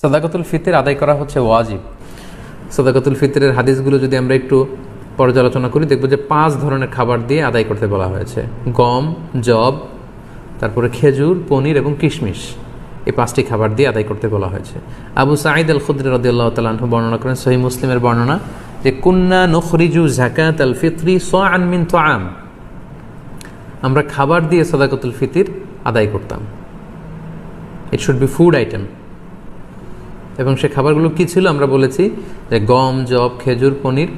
সাদাকাতুল ফিতর আদায় করা হচ্ছে ওয়াজিব। সাদাকাতুল ফিতরের হাদিসগুলো যদি আমরা একটু পর্যালোচনা করি, দেখব যে 5 ধরনের খাবার দিয়ে আদায় করতে বলা হয়েছে। গম, জব, তারপরে খেজুর, পনির এবং কিশমিশ, এই 5টি খাবার দিয়ে আদায় করতে বলা হয়েছে। আবু সাঈদ আল খুদরি রাদিয়াল্লাহু তাআলা আনহু বর্ণনা করেন, সহিহ মুসলিমের বর্ণনা, যে কুন্না নুখরিজু যাকাতাল ফিতরি সাআন মিন তুআম, আমরা খাবার দিয়ে সাদাকাতুল ফিতর আদায় করতাম। It should be food item. এবং সে খাবারগুলো কি ছিল আমরা বলেছি যে গম, জব, খেজুর, পনির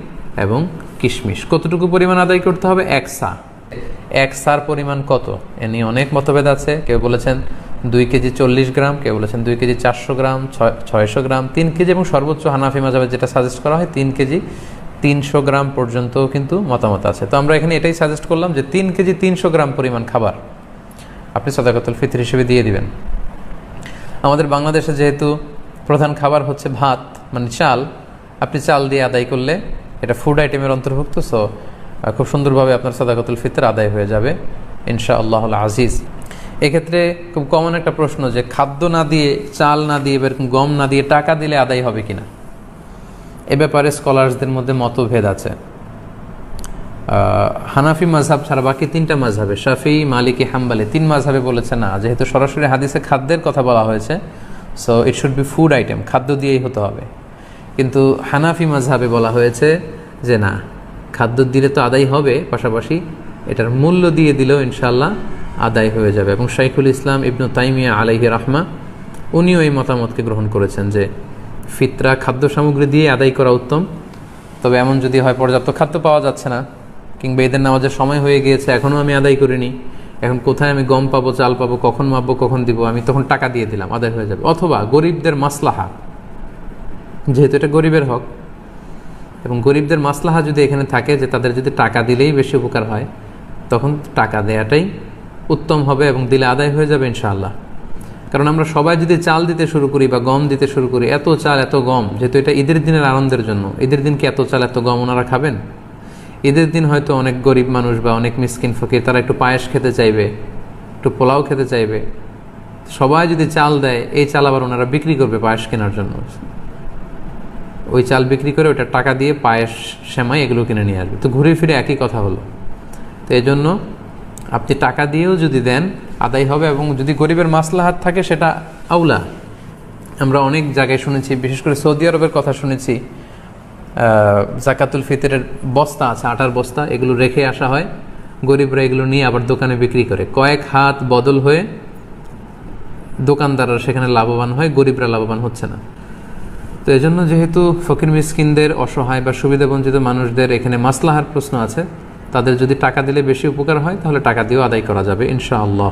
এবং কিশমিশ। কতটুকু পরিমাণ আদায় করতে হবে? 1 সা। 1 সার পরিমাণ কত এ নিয়ে অনেক মতভেদ আছে। কেউ বলেছেন 2 কেজি 40 গ্রাম, কেউ বলেছেন 2 কেজি 400 গ্রাম, 600 গ্রাম, 3 কেজি, এবং সর্বোচ্চ হানাফি মাযহাবে যেটা সাজেস্ট করা হয় 3 কেজি 300 গ্রাম পর্যন্ত কিন্তু মতামত আছে। তো আমরা এখানে এটাই সাজেস্ট করলাম যে 3 কেজি 300 গ্রাম পরিমাণ খাবার আপনি সাদাকাতুল ফিতর হিসেবে দিয়ে দিবেন। আমাদের বাংলাদেশে যেহেতু প্রধান খাবার হচ্ছে ভাত, মানে চাল, আপনি চাল দিয়ে আদায় করলে এটা ফুড আইটেমের অন্তর্ভুক্ত। সো খুব সুন্দরভাবে আপনার সাদাকাতুল ফিতর আদায় হয়ে যাবে ইনশাআল্লাহুল আজিজ। এক্ষেত্রে খুব কমন একটা প্রশ্ন, যে খাদ্য না দিয়ে, চাল না দিয়ে, এরকম গম না দিয়ে টাকা দিলে আদায় হবে কিনা, এ ব্যাপারে স্কলার্সদের মধ্যে মতভেদ আছে। হানাফি মাযহাব ছাড়া বাকি 3টা মাযহাবে, শাফিঈ, মালিকি, হাম্বলি, 3 মাযহাবে বলেছে না, যেহেতু সরাসরি হাদিসে খাদ্যের কথা বলা হয়েছে, so it should be food item, খাদ্য দিয়েই হতে হবে। কিন্তু হানাফি মাযহাবে বলা হয়েছে যে না, খাদ্য দিলে তো আদায় হবে, পাশাপাশি এটার মূল্য দিয়ে দিলেও ইনশাআল্লাহ আদায় হয়ে যাবে। এবং শাইখুল ইসলাম ইবনু তাইমিয়া আলাইহি রাহমা উনিও এই মতামতকে গ্রহণ করেছেন যে ফিতরা খাদ্য সামগ্রী দিয়ে আদায় করা উত্তম। তবে এমন যদি হয় পর্যাপ্ত খাদ্য পাওয়া যাচ্ছে না, কিংবা ঈদের নামাজের সময় হয়ে গিয়েছে, এখনও আমি আদায় করিনি, এখন কোথায় আমি গম পাবো, চাল পাবো, কখন মাপবো, কখন দিব, আমি তখন টাকা দিয়ে দিলাম, আদায় হয়ে যাবে। অথবা গরিবদের মাসলাহা, যেহেতু এটা গরিবের হক, এবং গরিবদের মাসলাহা যদি এখানে থাকে যে তাদের যদি টাকা দিলেই বেশি উপকার হয়, তখন টাকা দেয়াটাই উত্তম হবে এবং দিলে আদায় হয়ে যাবে ইনশাআল্লাহ। কারণ আমরা সবাই যদি চাল দিতে শুরু করি বা গম দিতে শুরু করি, এত চাল এত গম, যেহেতু এটা ঈদের দিনের আনন্দের জন্য, ঈদের দিন কি এত চাল এত গম ওনারা খাবেন? ঈদের দিন হয়তো অনেক গরিব মানুষ বা অনেক মিসকিন ফকির তারা একটু পায়েস খেতে চাইবে, একটু পোলাও খেতে চাইবে। সবাই যদি চাল দেয়, এই চাল আবার ওনারা বিক্রি করবে পায়েস কেনার জন্য, ওই চাল বিক্রি করে ওটা টাকা দিয়ে পায়েস, সেমাই এগুলো কিনে নিয়ে আসবে। তো ঘুরে ফিরে একই কথা হলো। তো এই জন্য আপনি টাকা দিয়েও যদি দেন আদায় হবে, এবং যদি গরিবের মাসলাহাত থাকে সেটা আউলা। আমরা অনেক জায়গায় শুনেছি, বিশেষ করে সৌদি আরবের কথা শুনেছি, জাকাতুল ফিতরের বস্তা আছে, আটার বস্তা, এগুলো রেখে আসা হয়, গরিবরা এগুলো নিয়ে আবার দোকানে বিক্রি করে, কয়েক হাত বদল হয়ে দোকানদাররা সেখানে লাভবান হয়, গরিবরা লাভবান হচ্ছে না। তো এই জন্য যেহেতু ফকির মিসকিনদের, অসহায় বা সুবিধাবঞ্চিত মানুষদের এখানে মাসলাহার প্রশ্ন আছে, তাদের যদি টাকা দিলে বেশি উপকার হয় তাহলে টাকা দিয়েও আদায় করা যাবে ইনশাআল্লাহ।